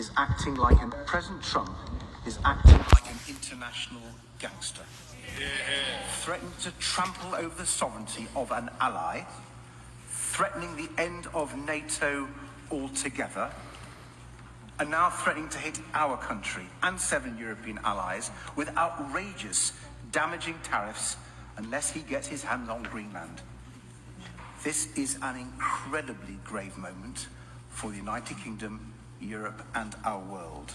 is acting like President Trump is acting like an international gangster. Threatening to trample over the sovereignty of an ally, threatening the end of NATO altogether, and now threatening to hit our country and 7 European allies with outrageous, damaging tariffs unless he gets his hands on Greenland. This is an incredibly grave moment for the United Kingdom, Europe, and our world.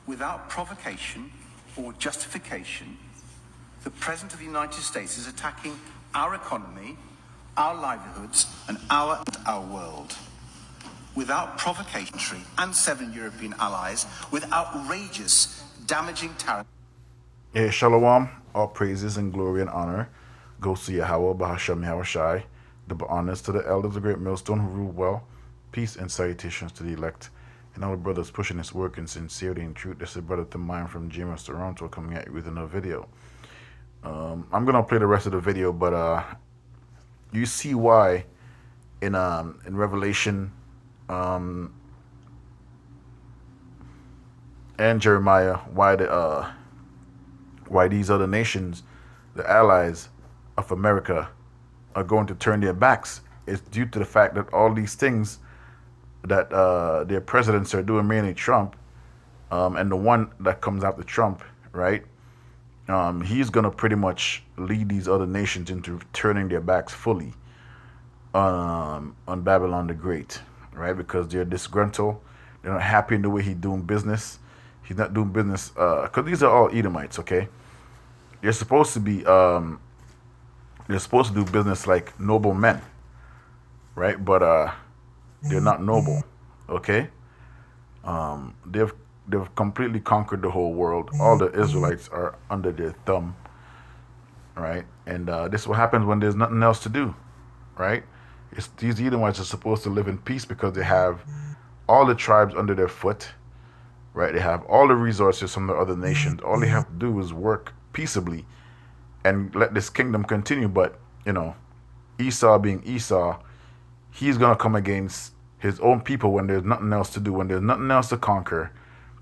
Without provocation or justification, the President of the United States is attacking our economy, our livelihoods, and our world. Without provocation, and 7 European allies with outrageous, damaging tariffs. Hey, Shalom, all praises and glory and honor goes to Yahweh, Bahashem Yahushai, double honors to the elders of the great millstone who rule well, peace and salutations to the elect, and all the brothers pushing this work in sincerity and truth. This is Brother Tamayan from GMS Toronto coming at you with another video. I'm going to play the rest of the video, but you see why in Revelation and Jeremiah, why these other nations, the allies of America, are going to turn their backs. It's due to the fact that all these things that their presidents are doing, mainly Trump, and the one that comes after Trump, right? He's going to pretty much lead these other nations into turning their backs fully on Babylon the Great, right? Because they're disgruntled. They're not happy in the way he's doing business. He's not doing business, because these are all Edomites, okay? They're supposed to be, they're supposed to do business like noble men, right? But they're not noble, okay? They've completely conquered the whole world. All the Israelites are under their thumb, right? And this is what happens when there's nothing else to do, right? These Edomites are supposed to live in peace because they have all the tribes under their foot, right? They have all the resources from the other nations. All they have to do is work peaceably and let this kingdom continue. But, you know, Esau being Esau, he's going to come against his own people when there's nothing else to do, when there's nothing else to conquer.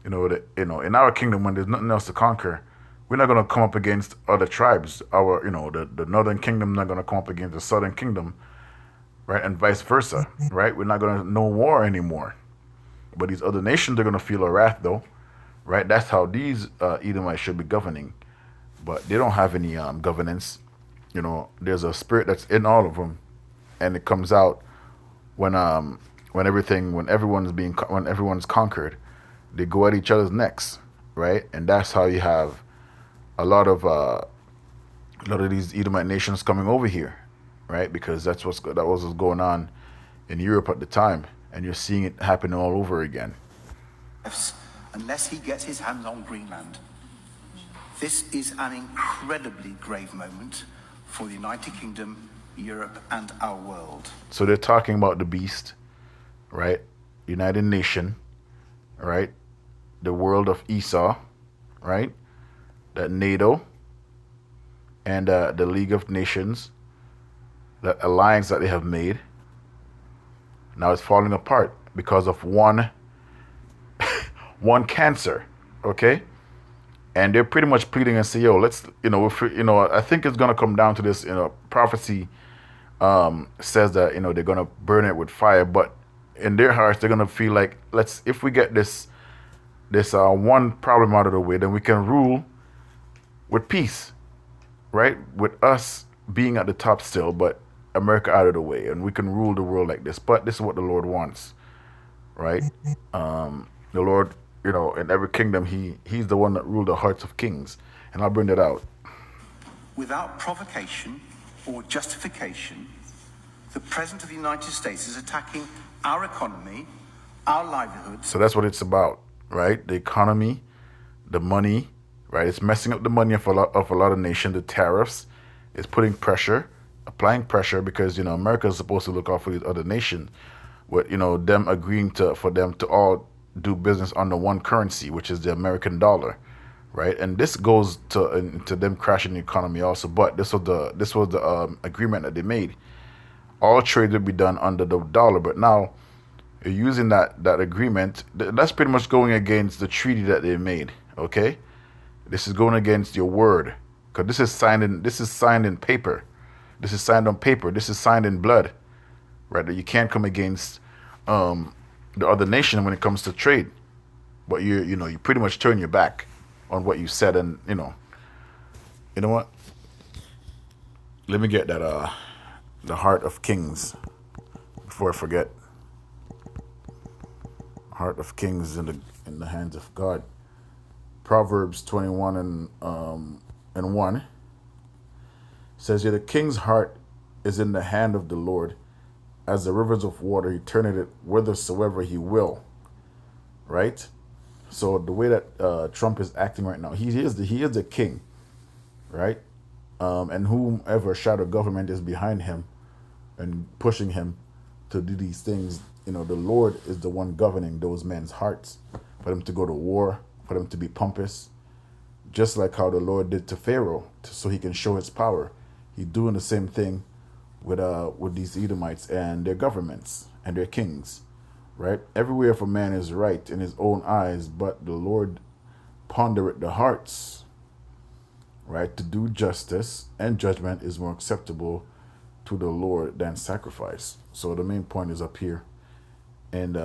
In our kingdom, when there's nothing else to conquer, we're not going to come up against other tribes. The northern kingdom not going to come up against the southern kingdom, right? And vice versa, right? We're not going to know war anymore. But these other nations are going to feel a wrath, though, right? That's how these Edomites should be governing. But they don't have any governance. You know, there's a spirit that's in all of them, and it comes out when everyone's conquered. They go at each other's necks, right? And that's how you have a lot of these Edomite nations coming over here, right? Because that was what's going on in Europe at the time, and you're seeing it happen all over again. Unless he gets his hands on Greenland. This is an incredibly grave moment for the United Kingdom, Europe, and our world. So they're talking about the beast, right? United Nation, right? The world of Esau, right? That NATO and the League of Nations, that alliance that they have made, now it's falling apart because of one cancer, okay? And they're pretty much pleading and say, yo, let's, I think it's going to come down to this, prophecy says that, they're going to burn it with fire, but in their hearts, they're going to feel like, if we get this one problem out of the way, then we can rule with peace, right? With us being at the top still, but America out of the way, and we can rule the world like this. But this is what the Lord wants, right? The Lord, in every kingdom, he's the one that ruled the hearts of kings. And I'll bring that out. Without provocation or justification, the President of the United States is attacking our economy, our livelihoods. So that's what it's about, right? The economy, the money, right? It's messing up the money of a lot of nations. The tariffs, it's putting pressure, applying pressure, because America is supposed to look out for these other nations, with them agreeing for them to all do business under one currency, which is the American dollar, right? And this goes into them crashing the economy also. But this was the agreement that they made. All trade would be done under the dollar, but now You're using that agreement. That's pretty much going against the treaty that they made. Okay, this is going against your word, because this is signed in paper. This is signed on paper. This is signed in blood, right? That you can't come against the other nation when it comes to trade. But you pretty much turn your back on what you said, and you know what? Let me get that the Heart of Kings before I forget. Heart of Kings in the hands of God. Proverbs 21 and 1 says, "Yet the king's heart is in the hand of the Lord, as the rivers of water. He turneth it whithersoever he will." Right. So the way that Trump is acting right now, he is the king, right? And whomever shadow government is behind him and pushing him to do these things, the Lord is the one governing those men's hearts for them to go to war, for them to be pompous, just like how the Lord did to Pharaoh, so he can show his power. He's doing the same thing with these Edomites and their governments and their kings, right? Everywhere for man is right in his own eyes, but the Lord pondereth the hearts, right? To do justice and judgment is more acceptable to the Lord than sacrifice. So the main point is up here. And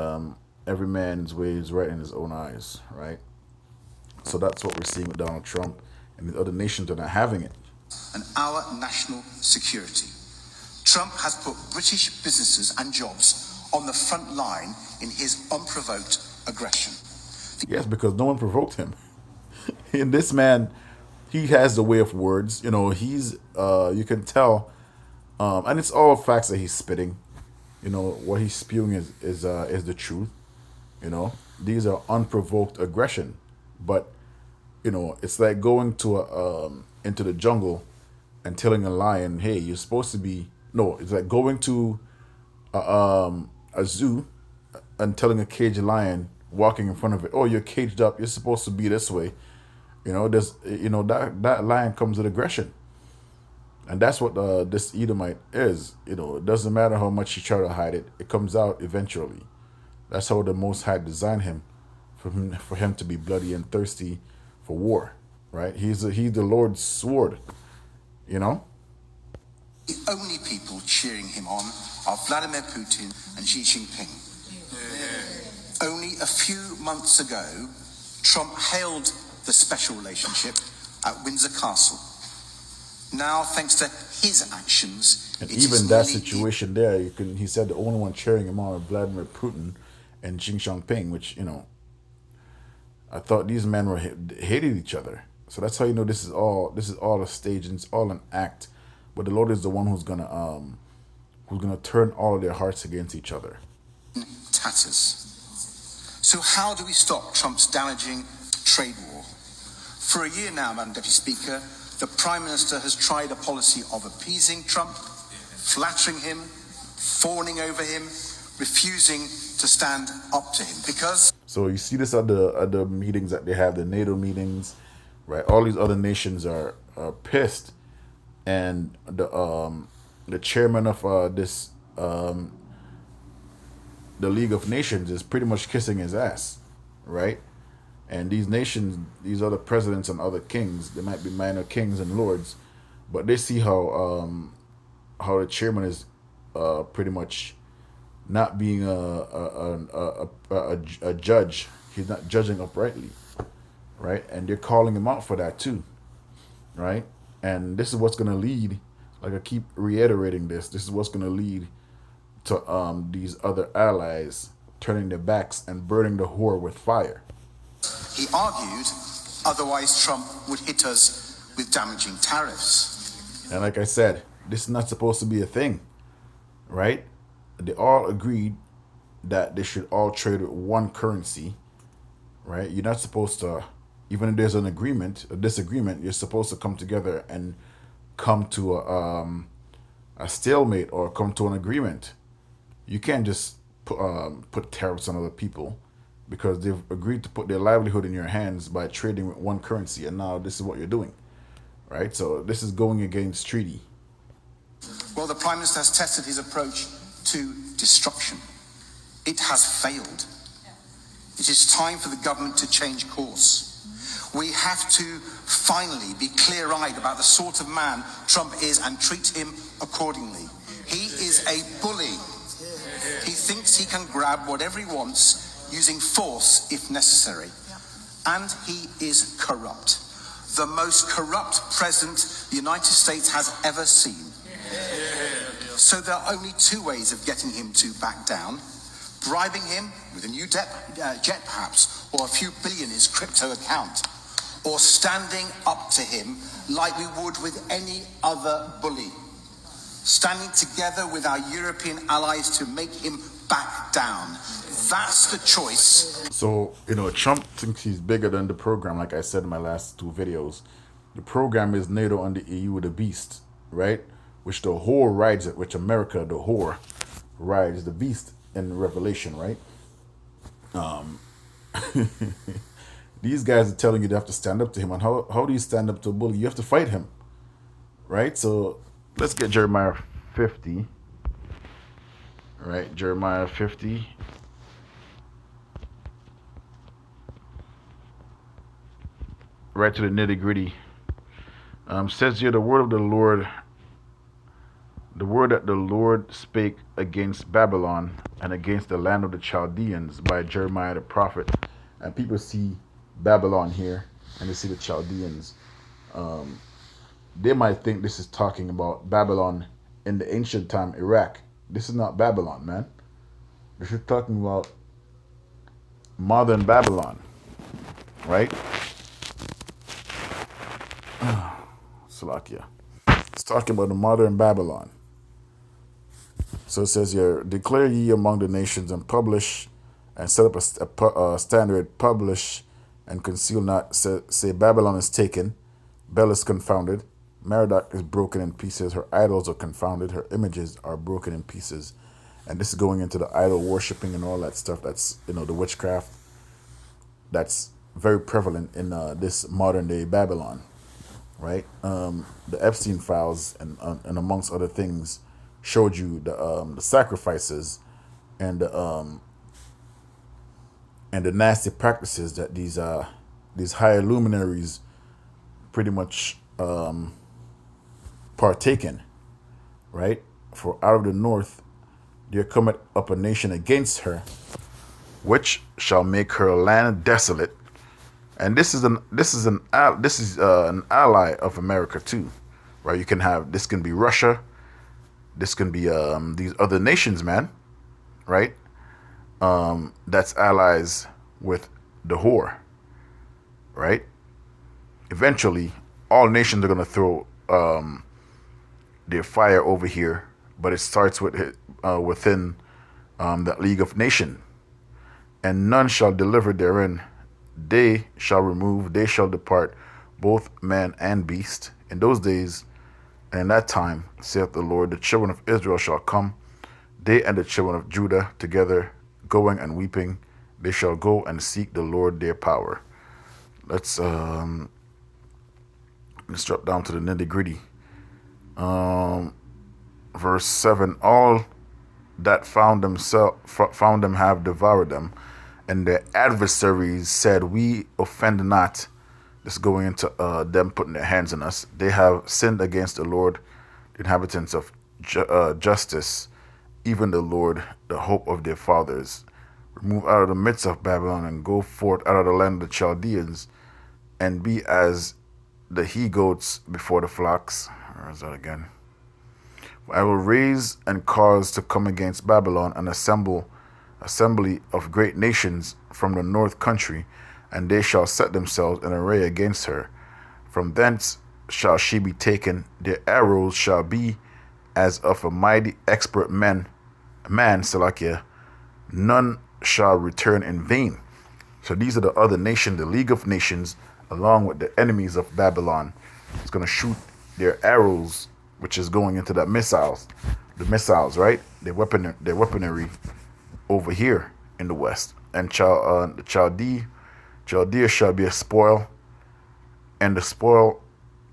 every man's way is right in his own eyes, right? So that's what we're seeing with Donald Trump and the other nations that are having it. And our national security. Trump has put British businesses and jobs on the front line in his unprovoked aggression. Yes, because no one provoked him. And this man, he has the way of words. He's you can tell, and it's all facts that he's spitting. What he's spewing is the truth. These are unprovoked aggression, but it's like going to into the jungle and telling a lion, "Hey, you're supposed to be." No, it's like going to a zoo and telling a caged lion walking in front of it, "Oh, you're caged up. You're supposed to be this way." That lion comes with aggression, and that's what this Edomite is. It doesn't matter how much you try to hide it; it comes out eventually. That's how the Most High designed him, for him to be bloody and thirsty for war. Right? He's the Lord's sword. The only people cheering him on are Vladimir Putin and Xi Jinping. Yeah. Only a few months ago, Trump hailed the special relationship at Windsor Castle. Now, thanks to his actions, and it even is that nearly situation there, he said the only one cheering him on was Vladimir Putin and Xi Jinping, which I thought these men hated each other. So that's how this is all a stage and it's all an act. But the Lord is the one who's gonna turn all of their hearts against each other. tatters. So how do we stop Trump's damaging trade war? For a year now, Madam Deputy Speaker, the Prime Minister has tried a policy of appeasing Trump, flattering him, fawning over him, refusing to stand up to him because... So you see this at the meetings that they have, the NATO meetings, right? All these other nations are pissed, and the chairman of the League of Nations is pretty much kissing his ass, right? And these nations, these other presidents and other kings, they might be minor kings and lords, but they see how the chairman is pretty much not being a judge. He's not judging uprightly, right? And they're calling him out for that too, right? And this is what's going to lead, like I keep reiterating this is what's going to lead to these other allies turning their backs and burning the whore with fire. He argued, otherwise Trump would hit us with damaging tariffs. And like I said, this is not supposed to be a thing, right? They all agreed that they should all trade with one currency, right? You're not supposed to, even if there's an agreement, a disagreement, you're supposed to come together and come to a stalemate or come to an agreement. You can't just put tariffs on other people because they've agreed to put their livelihood in your hands by trading with one currency, and now this is what you're doing, right? So this is going against treaty. Well, the Prime Minister has tested his approach to destruction. It has failed. It is time for the government to change course. We have to finally be clear-eyed about the sort of man Trump is and treat him accordingly. He is a bully. He thinks he can grab whatever he wants using force if necessary. And he is corrupt. The most corrupt president the United States has ever seen. So there are only two ways of getting him to back down: bribing him with a new jet perhaps, or a few billion in his crypto account, or standing up to him like we would with any other bully. Standing together with our European allies to make him back down. That's the choice. So, Trump thinks he's bigger than the program, like I said in my last two videos. The program is NATO and the EU, the beast, right? Which the whore rides it, which America, the whore, rides the beast in Revelation, right? These guys are telling you they have to stand up to him. And how do you stand up to a bully? You have to fight him, right? So let's get Jeremiah 50. All right, Jeremiah 50. Right to the nitty gritty. Says here, the word that the Lord spake against Babylon and against the land of the Chaldeans by Jeremiah the prophet. And people see Babylon here and they see the Chaldeans. They might think this is talking about Babylon in the ancient time, Iraq. This is not Babylon, man. This is talking about modern Babylon, right? Slovakia. It's talking about the modern Babylon. So it says here, declare ye among the nations and publish and set up a standard, publish and conceal not. Say Babylon is taken, Bel is confounded, Merodach is broken in pieces, her idols are confounded, her images are broken in pieces. And this is going into the idol worshipping and all that stuff. That's, the witchcraft that's very prevalent in this modern day Babylon, right? The Epstein files and amongst other things showed you the sacrifices and the nasty practices that these higher luminaries pretty much partake in, right? For out of the north there cometh up a nation against her, which shall make her land desolate. And this is an ally of America too, right? You can have, this can be Russia, this can be these other nations, man, right? That's allies with the whore, right? Eventually, all nations are gonna throw their fire over here, but it starts with within that League of Nations, and none shall deliver therein. They shall remove, they shall depart, both man and beast. In those days and in that time, saith the Lord, the children of Israel shall come, they and the children of Judah together, going and weeping. They shall go and seek the Lord their power. Let's drop down to the nitty gritty. Verse 7, all that found them have devoured them, and their adversaries said, we offend not. This is going into them putting their hands on us. They have sinned against the Lord, the inhabitants of justice, even the Lord, the hope of their fathers. Remove out of the midst of Babylon and go forth out of the land of the Chaldeans, and be as the he-goats before the flocks. Where is that again? I will raise and cause to come against Babylon an assembly of great nations from the north country, and they shall set themselves in array against her. From thence shall she be taken. Their arrows shall be as of a mighty expert man, Salakia. None shall return in vain. So these are the other nations, the League of Nations, along with the enemies of Babylon. It's going to shoot their arrows, which is going into the missiles, right? Their weaponry over here in the west. And the Chaldea shall be a spoil, and the spoil,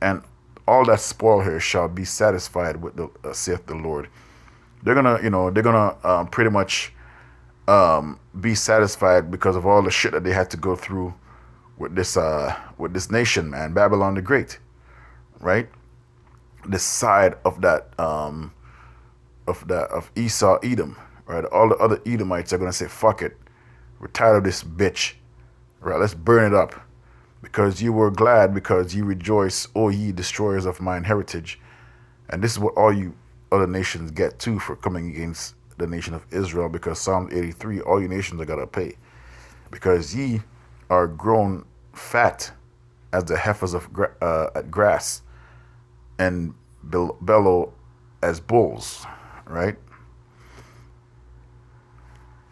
and all that spoil here shall be satisfied with the saith the Lord. They're gonna, pretty much be satisfied because of all the shit that they had to go through with this nation, man, Babylon the Great, right? This side of of Esau, Edom, right? All the other Edomites are gonna say, "Fuck it, we're tired of this bitch, right? Let's burn it up." Because you were glad, because you rejoice, O ye destroyers of mine heritage. And this is what all you other nations get too for coming against the nation of Israel, because Psalm 83, all you nations are gonna pay. Because ye are grown fat as the heifers of at grass, and bellow as bulls, right?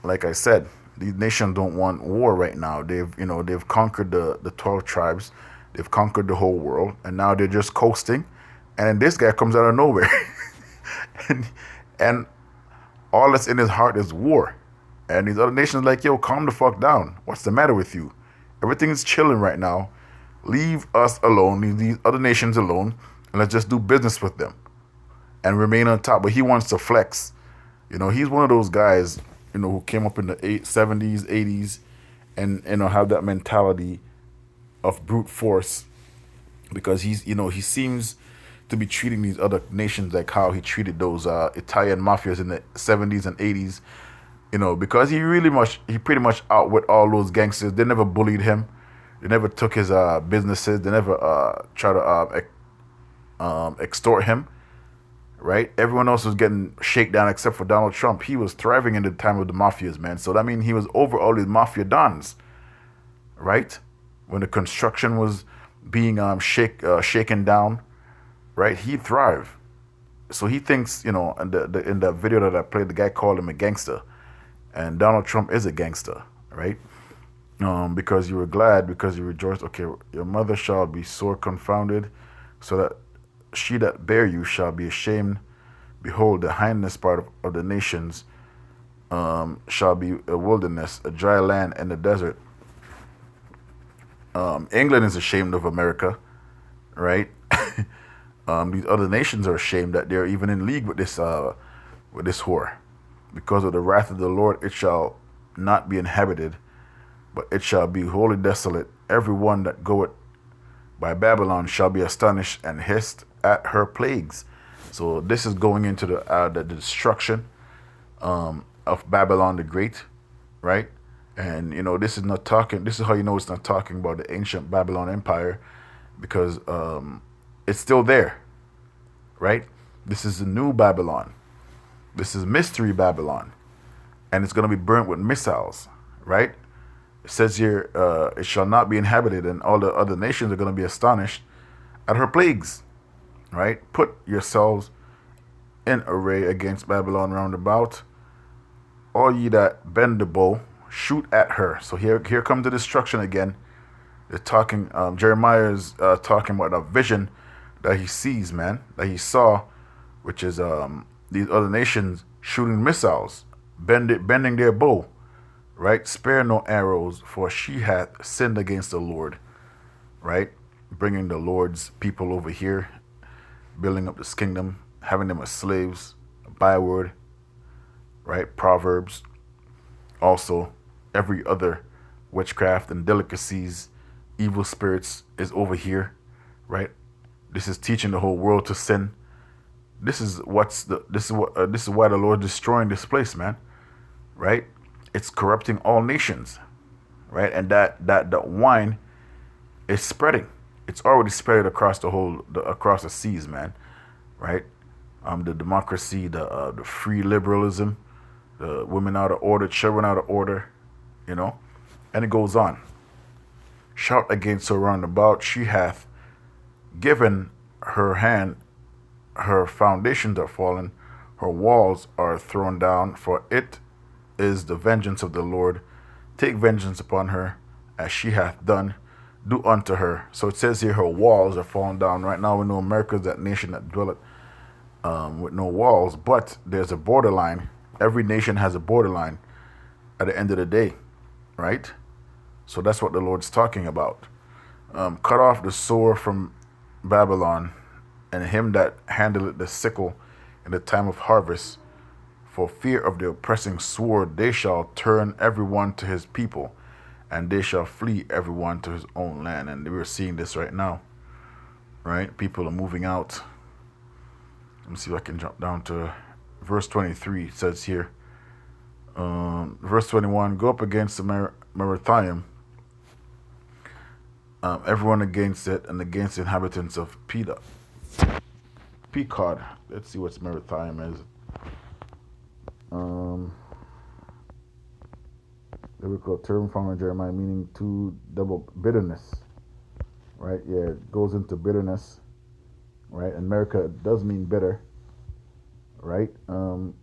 Like I said, these nations don't want war right now. They've conquered the 12 tribes, they've conquered the whole world, and now they're just coasting. And then this guy comes out of nowhere, and all that's in his heart is war. And these other nations are like, yo, calm the fuck down. What's the matter with you? Everything is chilling right now. Leave us alone, leave these other nations alone, and let's just do business with them and remain on top. But he wants to flex. He's one of those guys, who came up in the 70s, 80s, and, have that mentality of brute force, because he seems to be treating these other nations like how he treated those Italian mafias in the 70s and 80s, because he pretty much outwit all those gangsters. They never bullied him. They never took his businesses. They never tried to extort him, right? Everyone else was getting shakedown except for Donald Trump. He was thriving in the time of the mafias, man. So that means he was over all these mafia dons, right? When the construction was being shaken down, right? He thrived. So he thinks, in the video that I played, the guy called him a gangster, and Donald Trump is a gangster, right? Because you were glad, because you rejoiced. Okay, your mother shall be sore confounded, so that she that bare you shall be ashamed. Behold, the hindness part of the nations shall be a wilderness, a dry land, and a desert. England is ashamed of America, right? These other nations are ashamed that they're even in league with this whore. Because of the wrath of the Lord, it shall not be inhabited, but it shall be wholly desolate. Every one that goeth by Babylon shall be astonished and hissed at her plagues. So this is going into the destruction of Babylon the Great, right? And this is not talking. This is how it's not talking about the ancient Babylon Empire, because it's still there, right? This is the new Babylon. This is mystery Babylon, and it's going to be burnt with missiles, right? It says here, it shall not be inhabited, and all the other nations are going to be astonished at her plagues, right? Put yourselves in array against Babylon round about. All ye that bend the bow, shoot at her. So here comes the destruction again. They're talking, Jeremiah is talking about a vision that he sees, man, that he saw, which is these other nations shooting missiles, bending their bow, right? Spare no arrows, for she hath sinned against the Lord, right? Bringing the Lord's people over here, building up this kingdom, having them as slaves, a byword, right? Proverbs. Also, every other witchcraft and delicacies, evil spirits is over here, right? This is teaching the whole world to sin. This is why the Lord is destroying this place, man, right? It's corrupting all nations, right? And that wine is spreading. It's already spread across across the seas, man, right? The democracy, the free liberalism, the women out of order, children out of order, and it goes on. Shout against her round about. She hath given her hand, her foundations are fallen, her walls are thrown down, for it is the vengeance of the Lord. Take vengeance upon her, as she hath done. Do unto her. So it says here her walls are falling down. Right now we know America is that nation that dwelleth with no walls, but there's a borderline. Every nation has a borderline at the end of the day, right? So that's what the Lord's talking about. Cut off the sword from Babylon, and him that handleth the sickle in the time of harvest. For fear of the oppressing sword, they shall turn everyone to his people, and they shall flee everyone to his own land. And we're seeing this right now, right? People are moving out. Let me see if I can jump down to verse 23. It says here, verse 21, go up against the Merathaim, everyone against it, and against the inhabitants of Pekod. Let's see what Merathaim is. Biblical term found in Jeremiah meaning to double bitterness, right? Yeah, it goes into bitterness, right? In America, it does mean bitter, right? And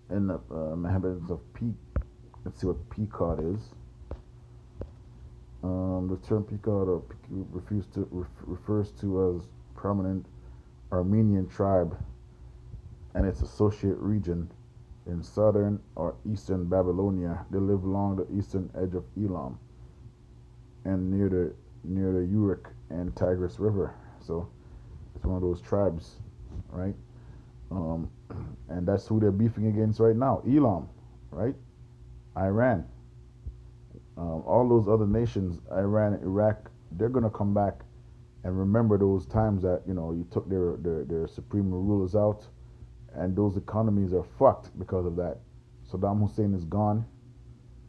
the inhabitants of let's see what Pekod is. The term Pekod or refers to as prominent Armenian tribe and its associate region in southern or eastern Babylonia. They live along the eastern edge of Elam and near the Uruk and Tigris River. So it's one of those tribes, right? And that's who they're beefing against right now. Elam, right? Iran. All those other nations, Iran, Iraq, they're gonna come back and remember those times that you took their supreme rulers out, and those economies are fucked because of that. Saddam Hussein is gone,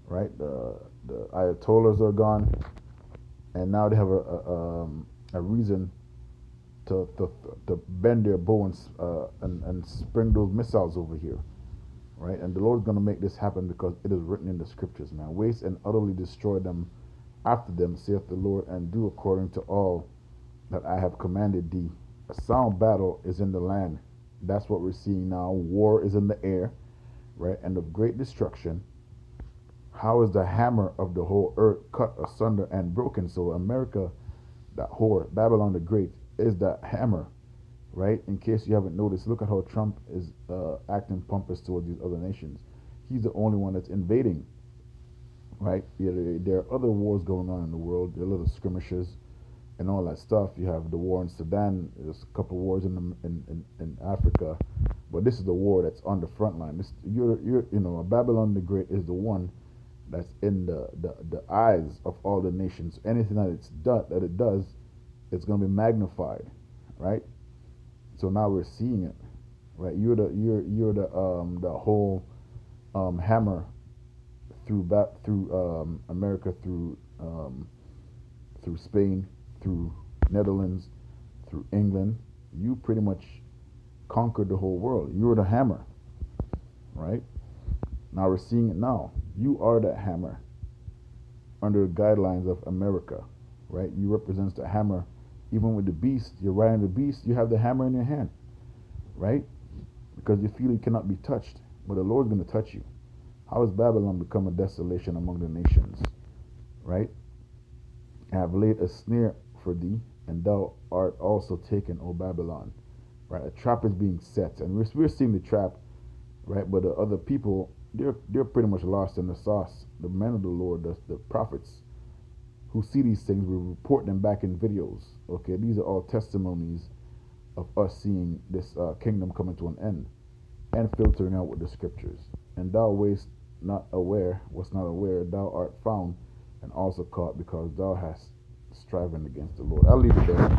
right? The Ayatollahs are gone, and now they have a reason to bend their bow and spring those missiles over here, right? And the Lord's going to make this happen because it is written in the scriptures, man. Waste and utterly destroy them after them, saith the Lord, and do according to all that I have commanded thee. A sound battle is in the land. That's what we're seeing now. War is in the air, right? And of great destruction. How is the hammer of the whole earth cut asunder and broken? So America, that whore, Babylon the Great, is that hammer, right? In case you haven't noticed, look at how Trump is acting pompous towards these other nations. He's the only one that's invading, right? Yeah, there are other wars going on in the world. There are little skirmishes and all that stuff. You have the war in Sudan. There's a couple of wars in Africa, but this is the war that's on the front line. Babylon the Great is the one that's in the eyes of all the nations. Anything that it does, it's going to be magnified, right? So now we're seeing it, right? You're the whole hammer through America, through Spain, through Netherlands, through England. You pretty much conquered the whole world. You're the hammer, right? Now we're seeing it now. You are that hammer under the guidelines of America, right? You represent the hammer. Even with the beast, you're riding the beast, you have the hammer in your hand, right? Because you feel you cannot be touched, but the Lord's going to touch you. How has Babylon become a desolation among the nations, right? I have laid a snare for thee, and thou art also taken, O Babylon, right? A trap is being set, and we're seeing the trap, right? But the other people, they're pretty much lost in the sauce. The men of the Lord, the prophets, who see these things, we report them back in videos. Okay, these are all testimonies of us seeing this kingdom coming to an end and filtering out with the scriptures. And thou wast not aware, thou art found and also caught, because thou hast striven against the Lord. I'll leave it there,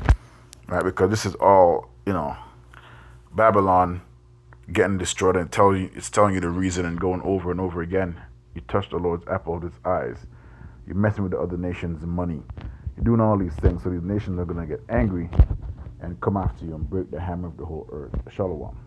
right? Because this is all, Babylon getting destroyed, and it's telling you the reason and going over and over again. You touched the Lord's apple of his eyes. You're messing with the other nations' money. You're doing all these things, so these nations are going to get angry and come after you and break the hammer of the whole earth. Shalom.